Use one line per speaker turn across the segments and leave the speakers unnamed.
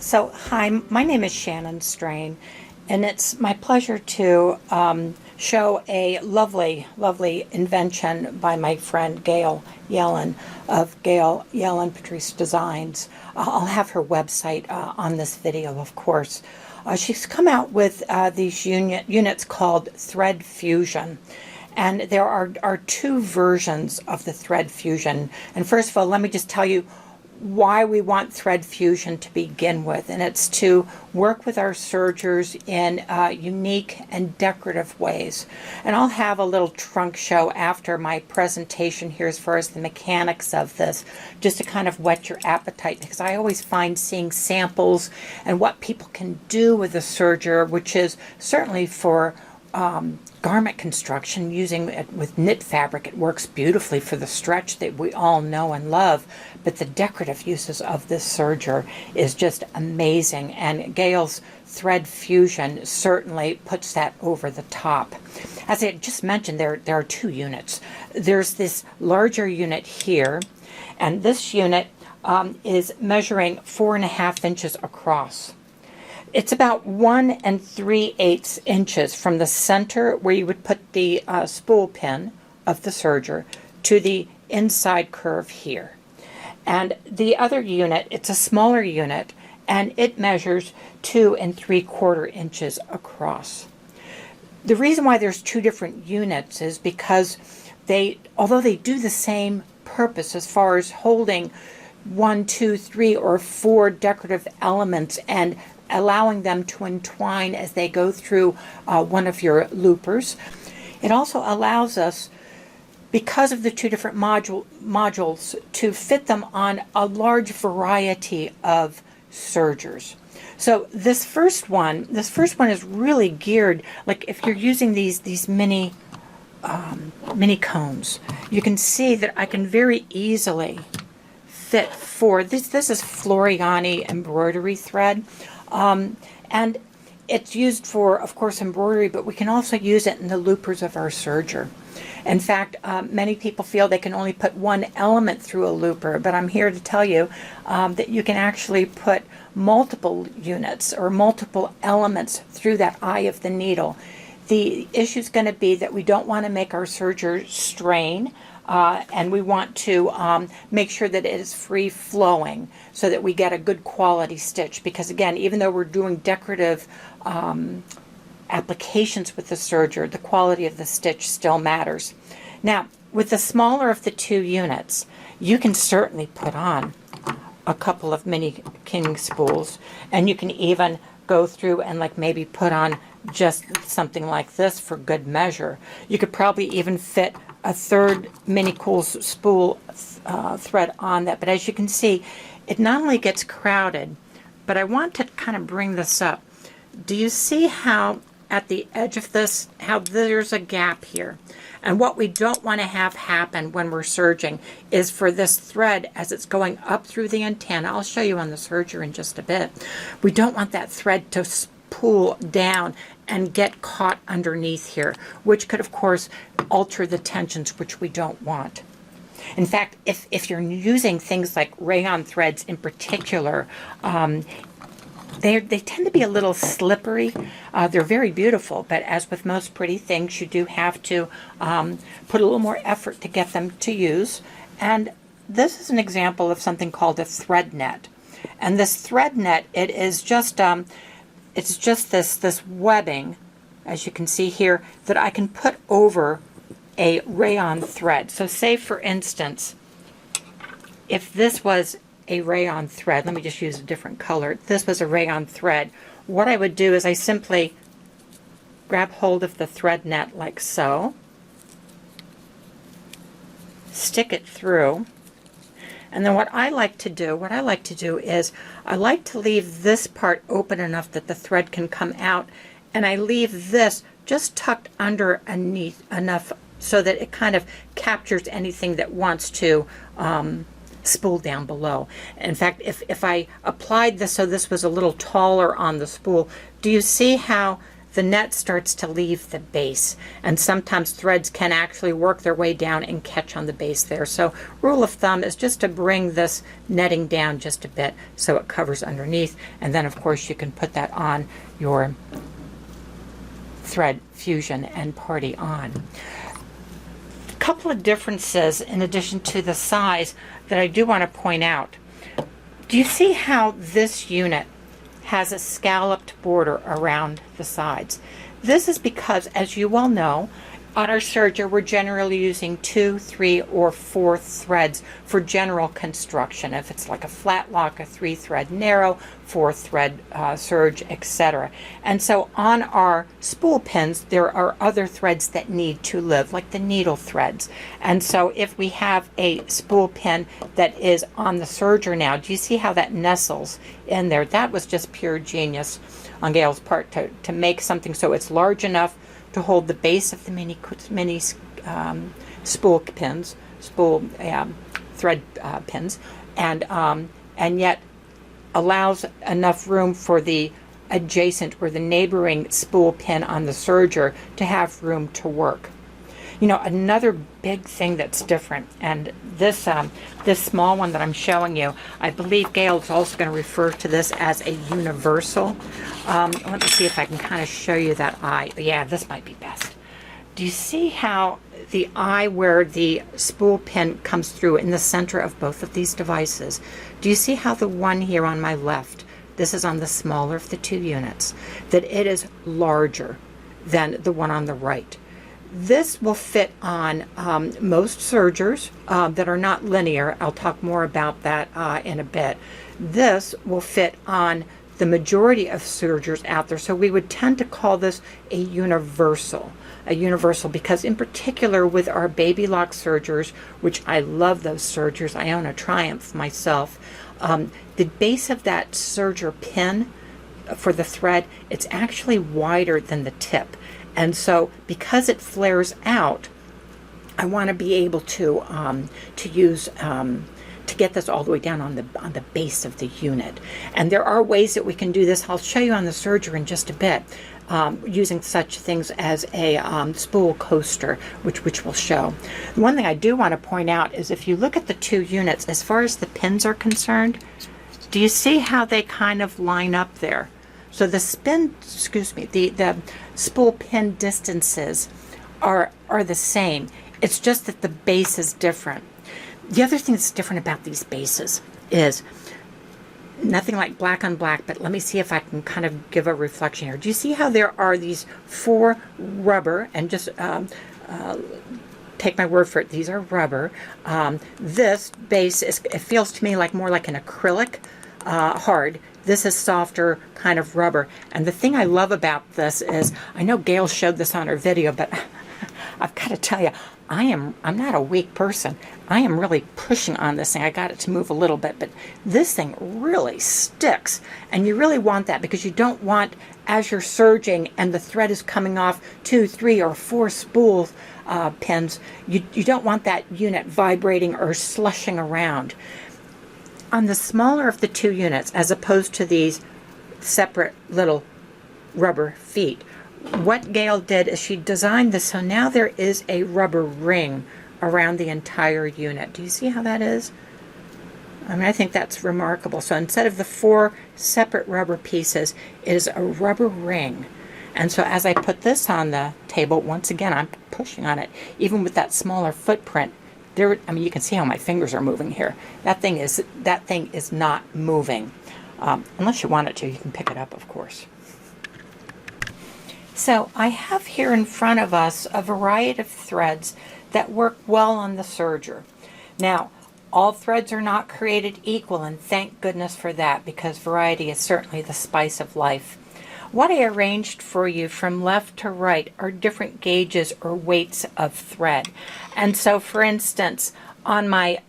So, hi, my name is Shannon Strain, and it's my pleasure to show a lovely, lovely invention by my friend Gail Yellen of Gail Yellen Patrice Designs. I'll have her website on this video, of course. She's come out with these units called Thread Fusion. And there are two versions of the Thread Fusion. And first of all, let me just tell you why we want Thread Fusion to begin with, and it's to work with our sergers in unique and decorative ways. And I'll have a little trunk show after my presentation here as far as the mechanics of this, just to kind of whet your appetite, because I always find seeing samples and what people can do with a serger, which is certainly for garment construction, using it with knit fabric. It works beautifully for the stretch that we all know and love, but the decorative uses of this serger is just amazing, and Gail's Thread Fusion certainly puts that over the top. As I just mentioned, there are two units. There's this larger unit here, and this unit is measuring 4.5 inches across. It's about 1 3/8 inches from the center where you would put the spool pin of the serger to the inside curve here. And the other unit, it's a smaller unit, and it measures 2 3/4 inches across. The reason why there's two different units is because although they do the same purpose as far as holding 1, 2, 3, or 4 decorative elements and allowing them to entwine as they go through one of your loopers. It also allows us, because of the two different modules, to fit them on a large variety of sergers. So this first one is really geared, like if you're using these mini cones, you can see that I can very easily fit for this. This is Floriani embroidery thread. And it's used for, of course, embroidery, but we can also use it in the loopers of our serger. In fact, many people feel they can only put one element through a looper, but I'm here to tell you that you can actually put multiple units or multiple elements through that eye of the needle. The issue is going to be that we don't want to make our serger strain, and we want to make sure that it is free flowing so that we get a good quality stitch, because again, even though we're doing decorative applications with the serger, the quality of the stitch still matters. Now, with the smaller of the two units, you can certainly put on a couple of mini king spools, and you can even go through and like maybe put on just something like this for good measure. You could probably even fit a third mini cool spool thread on that. But as you can see, it not only gets crowded, but I want to kind of bring this up. Do you see how at the edge of this, how there's a gap here? And what we don't want to have happen when we're serging is for this thread, as it's going up through the antenna, I'll show you on the serger in just a bit, we don't want that thread to pull down and get caught underneath here, which could of course alter the tensions, which we don't want. In fact, if you're using things like rayon threads in particular, they tend to be a little slippery. They're very beautiful, but as with most pretty things, you do have to put a little more effort to get them to use. And this is an example of something called a thread net. And this thread net, it is just it's just this webbing, as you can see here, that I can put over a rayon thread. So say, for instance, if this was a rayon thread, let me just use a different color. If this was a rayon thread, what I would do is I simply grab hold of the thread net like so, stick it through, and then what I like to do is I like to leave this part open enough that the thread can come out, and I leave this just tucked underneath enough so that it kind of captures anything that wants to spool down below. In fact, if I applied this so this was a little taller on the spool, do you see how the net starts to leave the base. And sometimes threads can actually work their way down and catch on the base there. So rule of thumb is just to bring this netting down just a bit so it covers underneath. And then of course you can put that on your thread fusion and party on. A couple of differences in addition to the size that I do want to point out. Do you see how this unit has a scalloped border around the sides? This is because, as you well know, on our serger we're generally using 2, 3, or 4 threads for general construction. If it's like a flat lock, a 3-thread narrow, 4-thread serge, etc. And so on our spool pins there are other threads that need to live, like the needle threads. And so if we have a spool pin that is on the serger now, do you see how that nestles in there? That was just pure genius on Gail's part to make something so it's large enough to hold the base of the mini spool pins, thread pins, and yet allows enough room for the adjacent or the neighboring spool pin on the serger to have room to work. You know, another big thing that's different, and this small one that I'm showing you, I believe Gail is also going to refer to this as a universal. Let me see if I can kind of show you that eye. Yeah, this might be best. Do you see how the eye where the spool pin comes through in the center of both of these devices? Do you see how the one here on my left, this is on the smaller of the 2 units, that it is larger than the one on the right? This will fit on most sergers that are not linear. I'll talk more about that in a bit. This will fit on the majority of sergers out there, so we would tend to call this a universal. A universal because in particular with our baby lock sergers, which I love those sergers, I own a Triumph myself, the base of that serger pin for the thread, it's actually wider than the tip. And so because it flares out, I want to be able to use to get this all the way down on the base of the unit. And there are ways that we can do this. I'll show you on the serger in just a bit, using such things as a spool coaster, which we'll show. One thing I do want to point out is if you look at the 2 units, as far as the pins are concerned, do you see how they kind of line up there? So the the spool pin distances are the same. It's just that the base is different. The other thing that's different about these bases is nothing like black on black, but let me see if I can kind of give a reflection here. Do you see how there are these 4 rubber, and just take my word for it, these are rubber. This base, it feels to me like more like an acrylic, hard. This is softer kind of rubber. And the thing I love about this is, I know Gail showed this on her video, but I've got to tell you, I'm not a weak person. I am really pushing on this thing. I got it to move a little bit, but this thing really sticks. And you really want that because you don't want, as you're serging and the thread is coming off 2, 3, or 4 spool pins, you don't want that unit vibrating or slushing around. On the smaller of the 2 units, as opposed to these separate little rubber feet, what Gail did is she designed this so now there is a rubber ring around the entire unit. Do you see how that is? I mean, I think that's remarkable. So instead of the 4 separate rubber pieces, it is a rubber ring. And so as I put this on the table, once again, I'm pushing on it. Even with that smaller footprint, there, I mean, you can see how my fingers are moving here. That thing is not moving. Unless you want it to, you can pick it up, of course. So I have here in front of us a variety of threads that work well on the serger. Now, all threads are not created equal, and thank goodness for that, because variety is certainly the spice of life. What I arranged for you from left to right are different gauges or weights of thread. And so, for instance, on my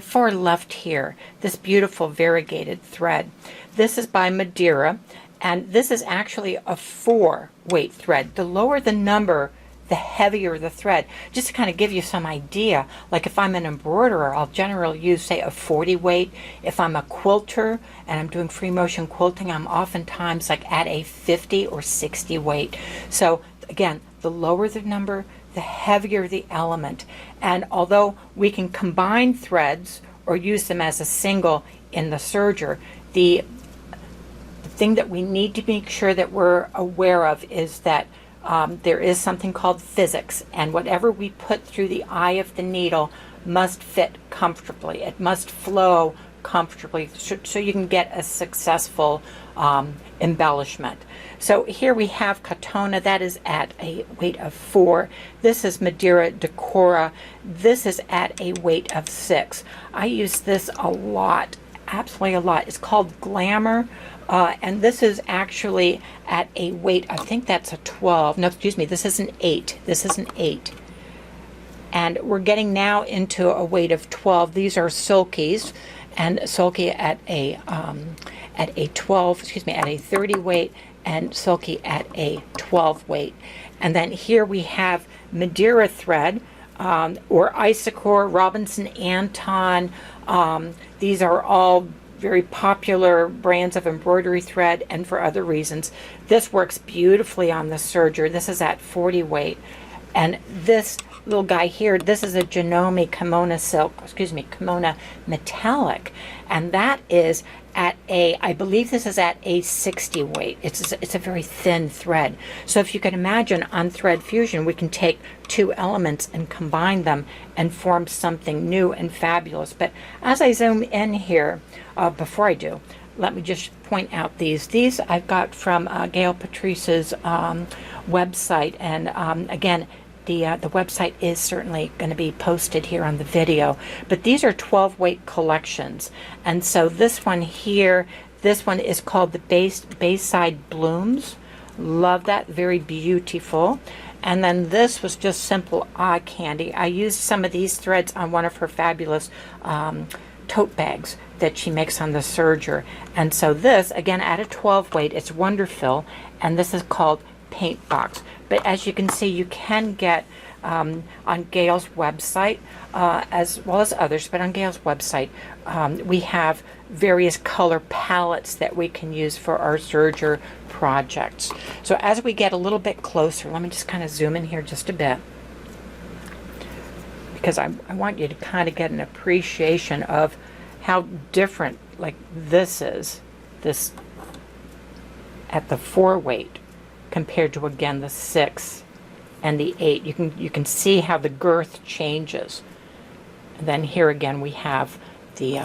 far left here, this beautiful variegated thread, this is by Madeira, and this is actually a 4 weight thread. The lower the number the heavier the thread. Just to kind of give you some idea, like if I'm an embroiderer, I'll generally use, say, a 40 weight. If I'm a quilter and I'm doing free motion quilting, I'm oftentimes like at a 50 or 60 weight. So again, the lower the number, the heavier the element. And although we can combine threads or use them as a single in the serger, the thing that we need to make sure that we're aware of is that there is something called physics, and whatever we put through the eye of the needle must fit comfortably. It must flow comfortably so you can get a successful embellishment. So here we have Katona, that is at a weight of 4. This is Madeira Decora. This is at a weight of 6. I use this a lot, absolutely a lot. It's called Glamour. And this is actually at a weight, I think that's a 12. No, excuse me, this is an 8. This is an 8. And we're getting now into a weight of 12. These are Sulkies, and Sulky at a 12, excuse me, at a 30 weight, and Sulky at a 12 weight. And then here we have Madeira thread, or Issacore, Robinson Anton. These are all very popular brands of embroidery thread, and for other reasons. This works beautifully on the serger. This is at 40 weight. And this little guy here, this is a Janome Kimono silk, excuse me, Kimono metallic. And that is at a, I believe this is at a 60 weight. It's a very thin thread. So if you can imagine, on Thread Fusion, we can take two elements and combine them and form something new and fabulous. But as I zoom in here, before I do, let me just point out these. These I've got from Gail Patrice's website, and again, the website is certainly going to be posted here on the video. But these are 12 weight collections, and so this one here, this one is called the Bayside Blooms. Love that, very beautiful. And then this was just simple eye candy. I used some of these threads on one of her fabulous tote bags that she makes on the serger. And so this, again, at a 12 weight, it's Wonderfill, and this is called Paint Box. But as you can see, you can get on Gail's website, as well as others, but on Gail's website, we have various color palettes that we can use for our serger projects. So as we get a little bit closer, let me just kind of zoom in here just a bit, because I want you to kind of get an appreciation of how different, like, this is, this at the 4 weight compared to, again, the 6 and the 8. You can see how the girth changes. And then here again we have the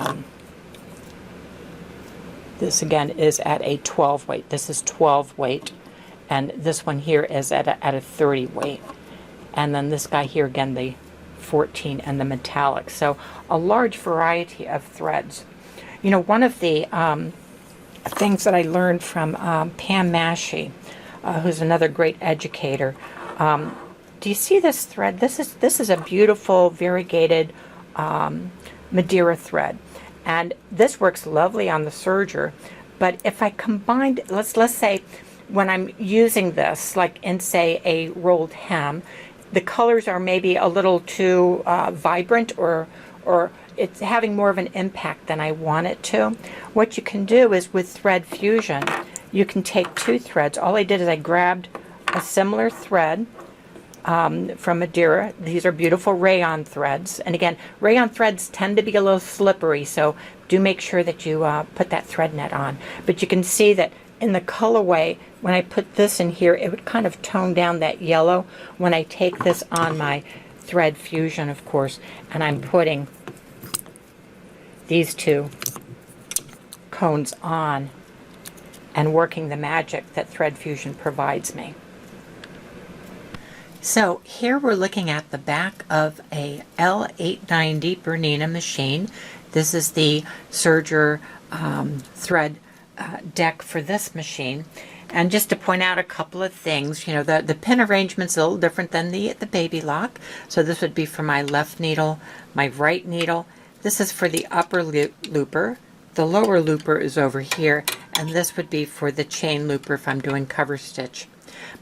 this again is at a 12 weight. This is 12 weight, and this one here is at a 30 weight. And then this guy here again, the 14 and the metallic. So a large variety of threads. You know, one of the things that I learned from Pam Massey, who's another great educator. Do you see this thread? This is a beautiful variegated Madeira thread, and this works lovely on the serger. But if I combined, let's say when I'm using this, like in, say, a rolled hem, the colors are maybe a little too vibrant, or it's having more of an impact than I want it to. What you can do is, with Thread Fusion, you can take two threads. All I did is I grabbed a similar thread from Madeira. These are beautiful rayon threads. And again, rayon threads tend to be a little slippery, so do make sure that you put that thread net on. But you can see that in the colorway, when I put this in here, it would kind of tone down that yellow. When I take this on my Thread Fusion, of course, and I'm putting these two cones on and working the magic that Thread Fusion provides me. So here we're looking at the back of a L-890 Bernina machine. This is the serger thread deck for this machine. And just to point out a couple of things, you know, the pin arrangement's a little different than the baby lock. So this would be for my left needle, my right needle. This is for the upper looper. The lower looper is over here, and this would be for the chain looper if I'm doing cover stitch.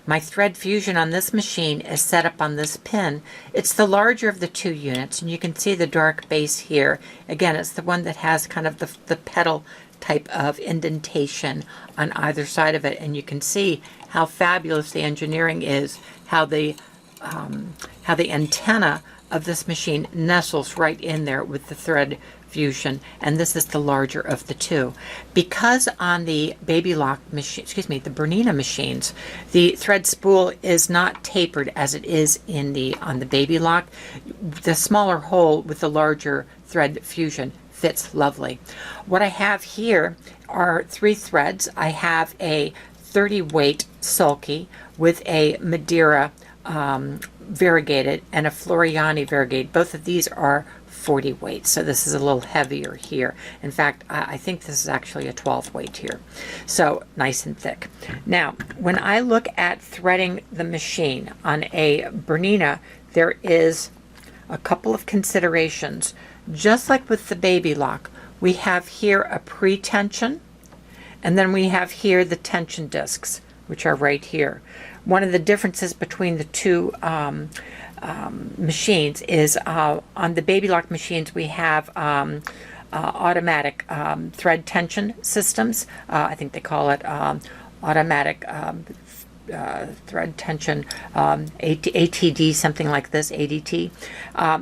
My thread fusion on this machine is set up on this pin. It's the larger of the two units, and you can see the dark base here. Again, it's the one that has kind of the petal type of indentation on either side of it, and you can see how fabulous the engineering is, how the antenna of this machine nestles right in there with the thread fusion, and this is the larger of the two. Because on the baby lock machine, the Bernina machines, the thread spool is not tapered as it is on the baby lock, the smaller hole with the larger thread fusion fits lovely. What I have here are 3 threads. I have a 30 weight sulky with a Madeira variegated and a Floriani variegated. Both of these are 40 weight, so this is a little heavier here. In fact, I think this is actually a 12 weight here, so nice and thick. Now, when I look at threading the machine on a Bernina, there is a couple of considerations. Just like with the baby lock, we have here a pre-tension, and then we have here the tension discs, which are right here. One of the differences between the two machines is on the baby lock machines we have automatic thread tension systems. I think they call it automatic thread tension, ATD, something like this, ADT.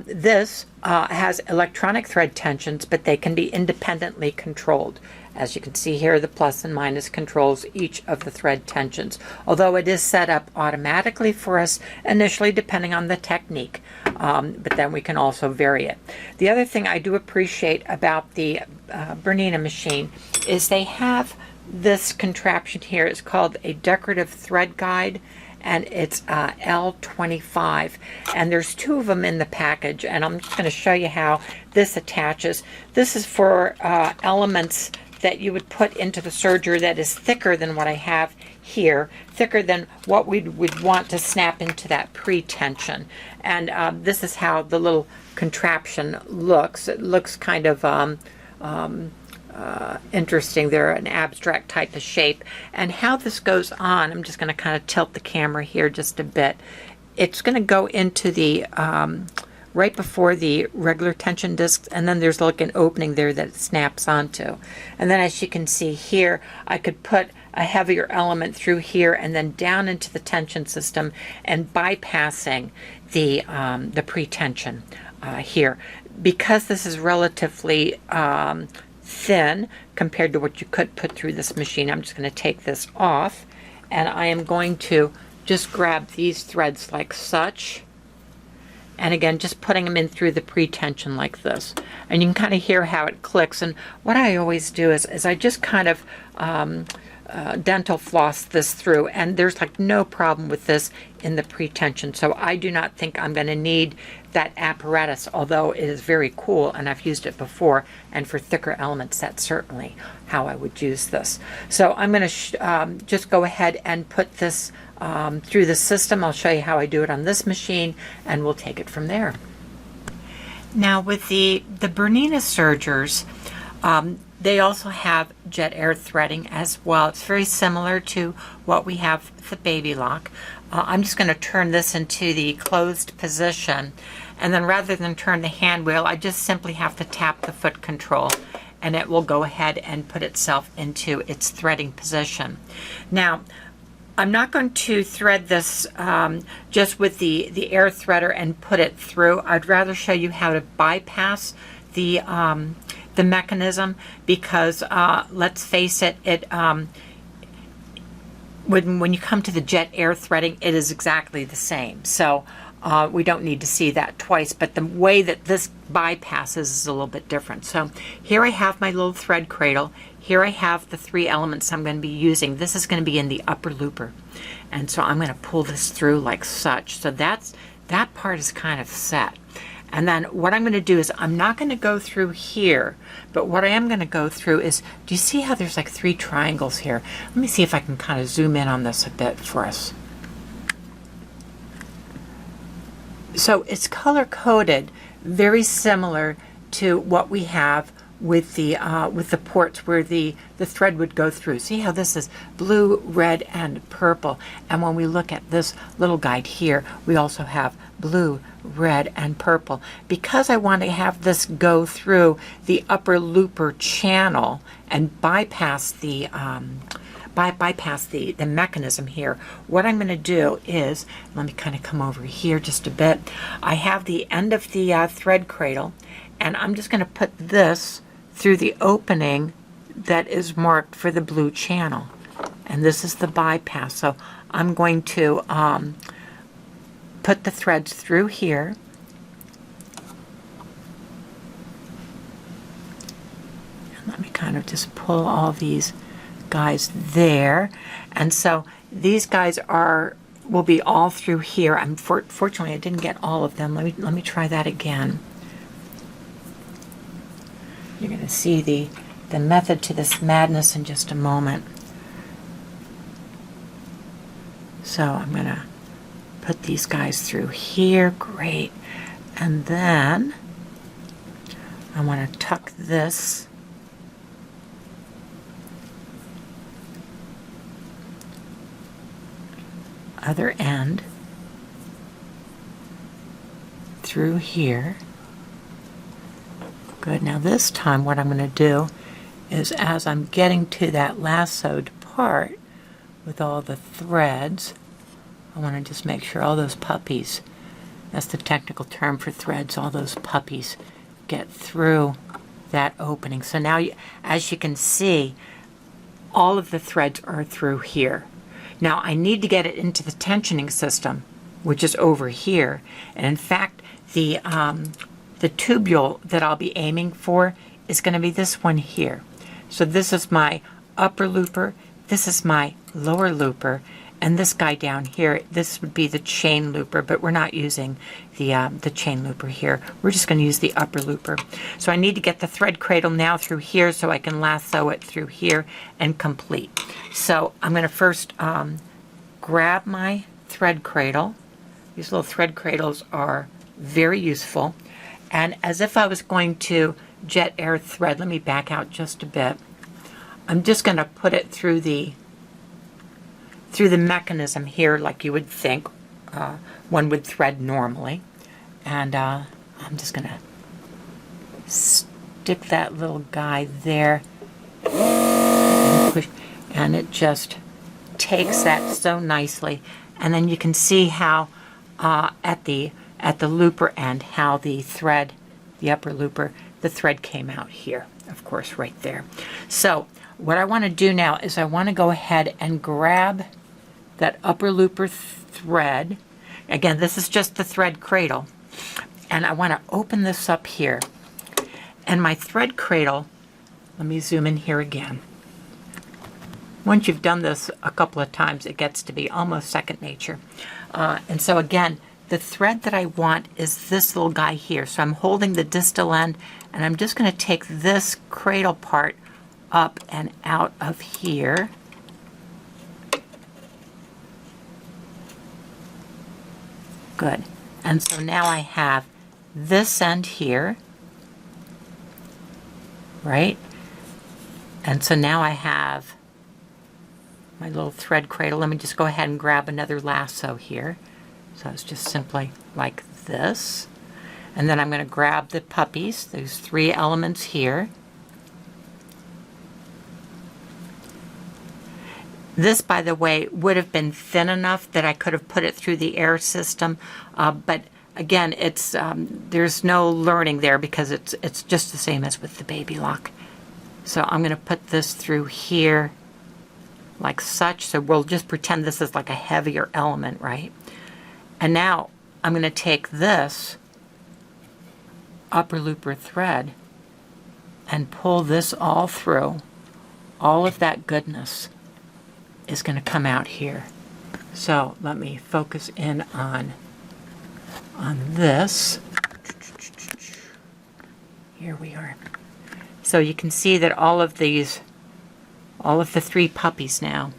This has electronic thread tensions, but they can be independently controlled. As you can see here, the plus and minus controls each of the thread tensions, although it is set up automatically for us initially depending on the technique, but then we can also vary it. The other thing I do appreciate about the Bernina machine is they have this contraption here. It's called a decorative thread guide, and it's L-25, and there's 2 of them in the package, and I'm just going to show you how this attaches. This is for elements that you would put into the serger that is thicker than what I have here, thicker than what we would want to snap into that pre-tension. And this is how the little contraption looks. It looks kind of interesting. They're an abstract type of shape. And how this goes on, I'm just going to kind of tilt the camera here just a bit. It's going to go into the right before the regular tension discs, and then there's like an opening there that it snaps onto. And then as you can see here, I could put a heavier element through here and then down into the tension system and bypassing the pre-tension here. Because this is relatively thin compared to what you could put through this machine, I'm just going to take this off, and I am going to just grab these threads like such, and again just putting them in through the pre-tension like this, and you can kind of hear how it clicks. And what I always do is I just kind of dental floss this through, and there's like no problem with this in the pre-tension, so I do not think I'm going to need that apparatus, although it is very cool and I've used it before, and for thicker elements that's certainly how I would use this. So I'm going to just go ahead and put this through the system. I'll show you how I do it on this machine, and we'll take it from there. Now with the Bernina sergers, they also have jet air threading as well. It's very similar to what we have with the baby lock. I'm just going to turn this into the closed position, and then rather than turn the hand wheel, I just simply have to tap the foot control, and it will go ahead and put itself into its threading position. Now, I'm not going to thread this just with the air threader and put it through. I'd rather show you how to bypass the mechanism, because let's face it, when you come to the jet air threading, it is exactly the same. So we don't need to see that twice, but the way that this bypasses is a little bit different. So here I have my little thread cradle. Here I have the 3 elements I'm going to be using. This is going to be in the upper looper, and so I'm going to pull this through like such. So that part is kind of set. And then what I'm going to do is I'm not going to go through here, but what I am going to go through is, do you see how there's like 3 triangles here? Let me see if I can kind of zoom in on this a bit for us. So it's color coded, very similar to what we have with the ports where the thread would go through. See how this is blue, red, and purple. And when we look at this little guide here, we also have blue, red, and purple. Because I want to have this go through the upper looper channel and bypass the mechanism here, what I'm going to do is, let me kind of come over here just a bit. I have the end of the thread cradle, and I'm just going to put this through the opening that is marked for the blue channel. And this is the bypass. So I'm going to put the threads through here. And let me kind of just pull all these guys there. And so these guys will be all through here. Fortunately, I didn't get all of them. Let me try that again. You're going to see the method to this madness in just a moment. So I'm going to put these guys through here. Great. And then I want to tuck this other end through here. Good. Now this time what I'm going to do is, as I'm getting to that lassoed part with all the threads, I want to just make sure all those puppies, that's the technical term for threads, all those puppies get through that opening. So now, as you can see, all of the threads are through here. Now I need to get it into the tensioning system, which is over here. And in fact, the tubule that I'll be aiming for is going to be this one here. So this is my upper looper, this is my lower looper, and this guy down here, this would be the chain looper, but we're not using the chain looper here. We're just going to use the upper looper. So I need to get the thread cradle now through here so I can lasso it through here and complete. So I'm going to first grab my thread cradle. These little thread cradles are very useful. And as if I was going to jet air thread, let me back out just a bit. I'm just going to put it through the mechanism here, like you would think one would thread normally. And I'm just going to stick that little guy there and push, and it just takes that so nicely. And then you can see how at the looper end, how the thread, the upper looper, the thread came out here, of course, right there. So what I want to do now is I want to go ahead and grab that upper looper thread. Again, this is just the thread cradle. And I want to open this up here. And my thread cradle, let me zoom in here again. Once you've done this a couple of times, it gets to be almost second nature. And so again, the thread that I want is this little guy here. So I'm holding the distal end, and I'm just going to take this cradle part up and out of here. Good. And so now I have this end here, right? And so now I have my little thread cradle. Let me just go ahead and grab another lasso here. So it's just simply like this. And then I'm going to grab the puppies, those three elements here. This, by the way, would have been thin enough that I could have put it through the air system, but again, it's there's no learning there because it's just the same as with the baby lock. So I'm going to put this through here like such. So we'll just pretend this is like a heavier element, right? And now I'm going to take this upper looper thread and pull this all through. All of that goodness is going to come out here. So let me focus in on this. Here we are. So you can see that all of the three puppies now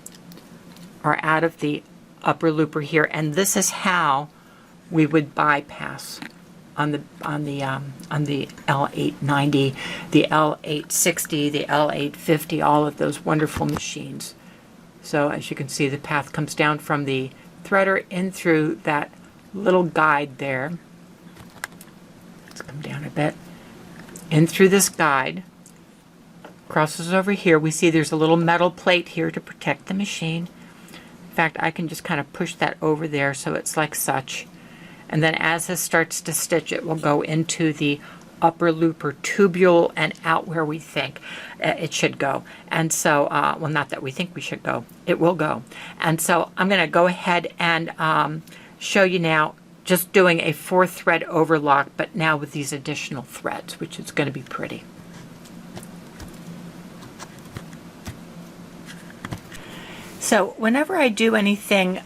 are out of the upper looper here, and this is how we would bypass on the L-890, the L-860, the L-850, all of those wonderful machines. So as you can see, the path comes down from the threader in through that little guide there. Let's come down a bit. In through this guide, crosses over here. We see there's a little metal plate here to protect the machine. In fact, I can just kind of push that over there so it's like such. And then as this starts to stitch, it will go into the upper looper tubule and out where we think it should go. And so, well, not that we think we should go, it will go. And so I'm going to go ahead and show you now just doing a 4-thread overlock, but now with these additional threads, which is going to be pretty. So whenever I do anything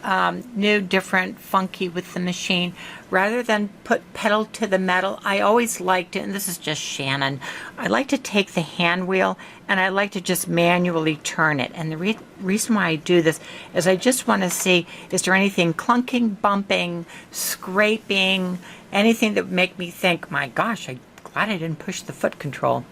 new, different, funky with the machine, rather than put pedal to the metal, I always like to, and this is just Shannon, I like to take the hand wheel and I like to just manually turn it. And the reason why I do this is I just want to see, is there anything clunking, bumping, scraping, anything that would make me think, my gosh, I'm glad I didn't push the foot control.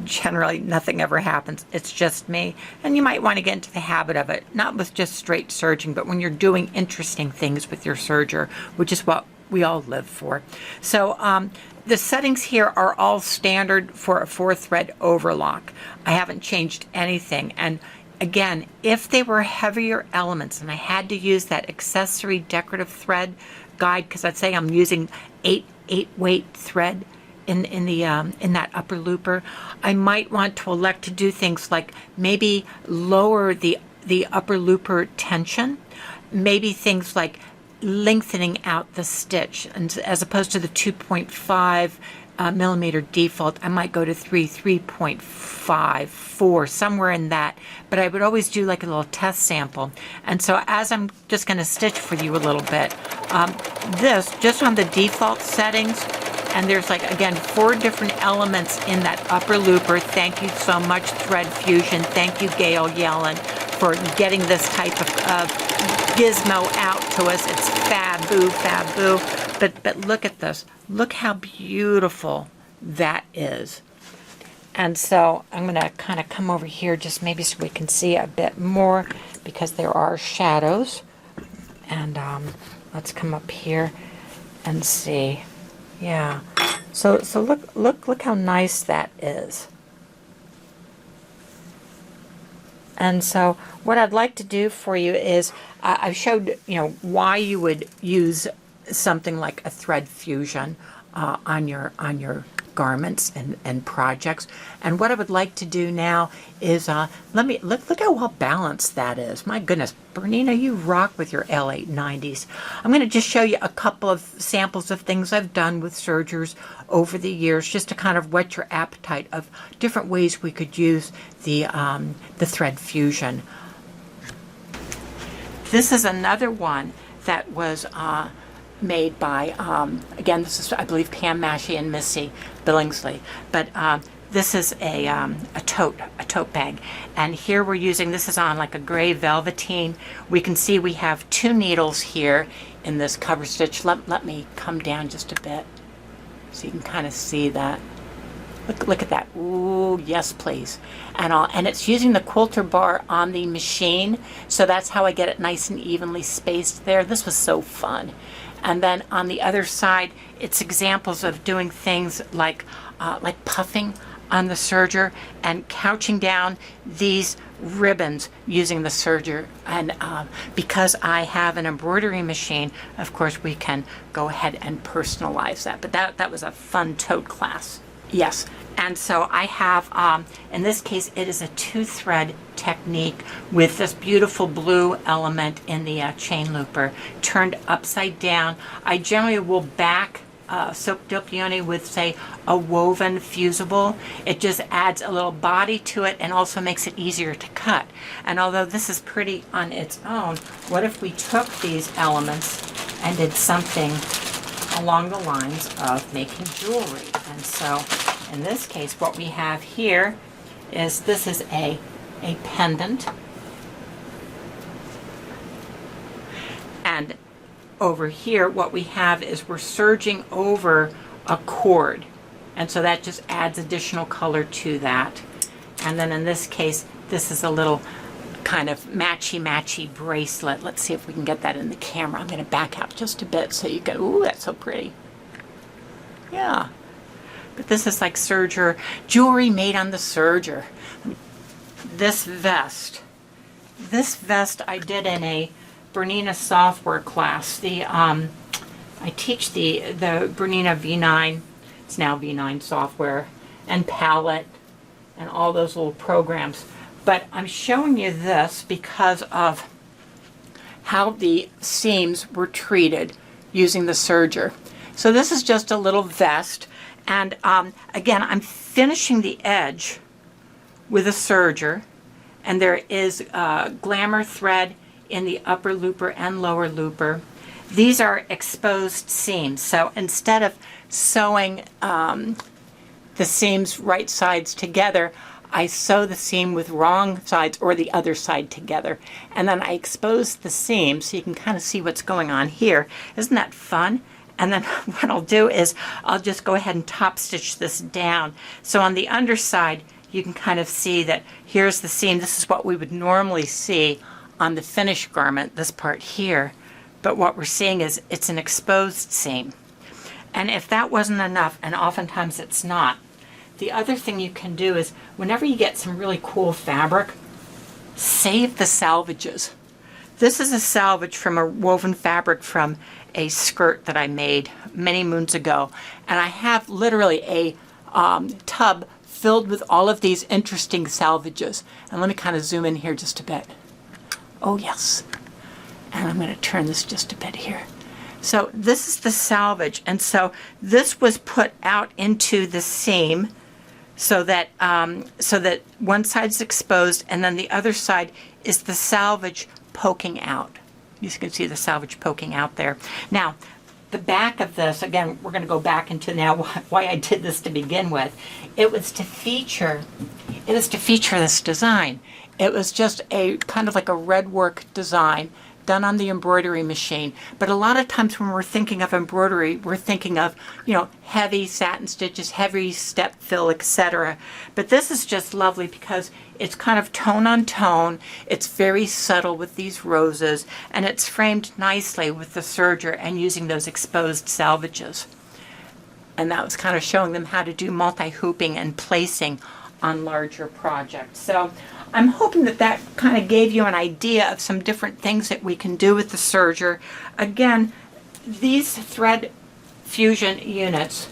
Generally, nothing ever happens. It's just me. And you might want to get into the habit of it, not with just straight serging, but when you're doing interesting things with your serger, which is what we all live for. So the settings here are all standard for a 4-thread overlock. I haven't changed anything. And again, if they were heavier elements and I had to use that accessory decorative thread guide, because I'd say I'm using 8 weight thread in that upper looper, I might want to elect to do things like maybe lower the upper looper tension, maybe things like lengthening out the stitch, and as opposed to the 2.5 millimeter default, I might go to 3.5, 4, somewhere in that. But I would always do like a little test sample. And so as I'm just going to stitch for you a little bit, this just on the default settings. And there's like, again, 4 different elements in that upper looper. Thank you so much, Thread Fusion. Thank you, Gail Yellen, for getting this type of gizmo out to us. It's fab-boo, fab-boo. But look at this. Look how beautiful that is. And so I'm going to kind of come over here just maybe so we can see a bit more, because there are shadows. And let's come up here and see. Yeah, so look how nice that is. And so what I'd like to do for you is I showed why you would use something like a Thread Fusion on your garments and projects. And what I would like to do now is look how well balanced that is. My goodness, Bernina, you rock with your L-890s. I'm going to just show you a couple of samples of things I've done with sergers over the years, just to kind of whet your appetite of different ways we could use the Thread Fusion. This is another one that was made by, again, this is, I believe, Pam Massey and Missy Billingsley. But this is a tote bag. And here we're using, this is on like a gray velveteen. We can see we have 2 needles here in this cover stitch. Let me come down just a bit so you can kind of see that. Look at that. Ooh, yes, please. And it's using the quilter bar on the machine, so that's how I get it nice and evenly spaced there. This was so fun. And then on the other side, it's examples of doing things like puffing on the serger and couching down these ribbons using the serger. And because I have an embroidery machine, of course, we can go ahead and personalize that. But that was a fun tote class. Yes, and so I have, in this case, it is a 2-thread technique with this beautiful blue element in the chain looper turned upside down. I generally will back silk dokione with, say, a woven fusible. It just adds a little body to it and also makes it easier to cut. And although this is pretty on its own, what if we took these elements and did something along the lines of making jewelry? And so in this case, what we have here is, this is a pendant. And over here, what we have is we're serging over a cord. And so that just adds additional color to that. And then in this case, this is a little kind of matchy-matchy bracelet. Let's see if we can get that in the camera. I'm going to back out just a bit so you can, ooh, that's so pretty. Yeah. But this is like serger, jewelry made on the serger. This vest I did in a Bernina software class. I teach the Bernina V9, it's now V9 software, and palette, and all those little programs. But I'm showing you this because of how the seams were treated using the serger. So this is just a little vest, and again, I'm finishing the edge with a serger, and there is glamour thread in the upper looper and lower looper. These are exposed seams, so instead of sewing the seams right sides together, I sew the seam with wrong sides or the other side together, and then I expose the seam so you can kind of see what's going on here. Isn't that fun? And then what I'll do is I'll just go ahead and top stitch this down. So on the underside, you can kind of see that here's the seam. This is what we would normally see on the finished garment, this part here. But what we're seeing is it's an exposed seam. And if that wasn't enough, and oftentimes it's not, the other thing you can do is whenever you get some really cool fabric, save the salvages. This is a salvage from a woven fabric from a skirt that I made many moons ago. And I have literally a tub filled with all of these interesting salvages. And let me kind of zoom in here just a bit. Oh yes. And I'm going to turn this just a bit here. So this is the salvage. And so this was put out into the seam so that one side's exposed and then the other side is the salvage poking out. You can see the salvage poking out there. Now, the back of this, again, we're going to go back into now why I did this to begin with. It was to feature this design. It was just a kind of like a red work design done on the embroidery machine. But a lot of times when we're thinking of embroidery, we're thinking of, you know, heavy satin stitches, heavy step fill, etc. But this is just lovely because it's kind of tone on tone. It's very subtle with these roses, and it's framed nicely with the serger and using those exposed salvages. And that was kind of showing them how to do multi-hooping and placing on larger projects. So I'm hoping that that kind of gave you an idea of some different things that we can do with the serger. Again, these thread fusion units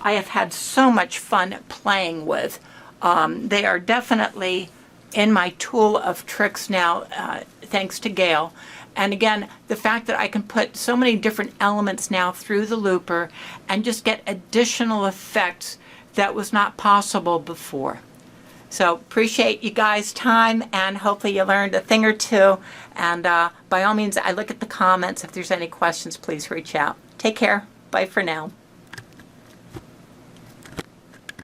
I have had so much fun playing with. They are definitely in my tool of tricks now, thanks to Gail. And again, the fact that I can put so many different elements now through the looper and just get additional effects that was not possible before. So appreciate you guys' time, and hopefully you learned a thing or two. And by all means, I look at the comments. If there's any questions, please reach out. Take care. Bye for now.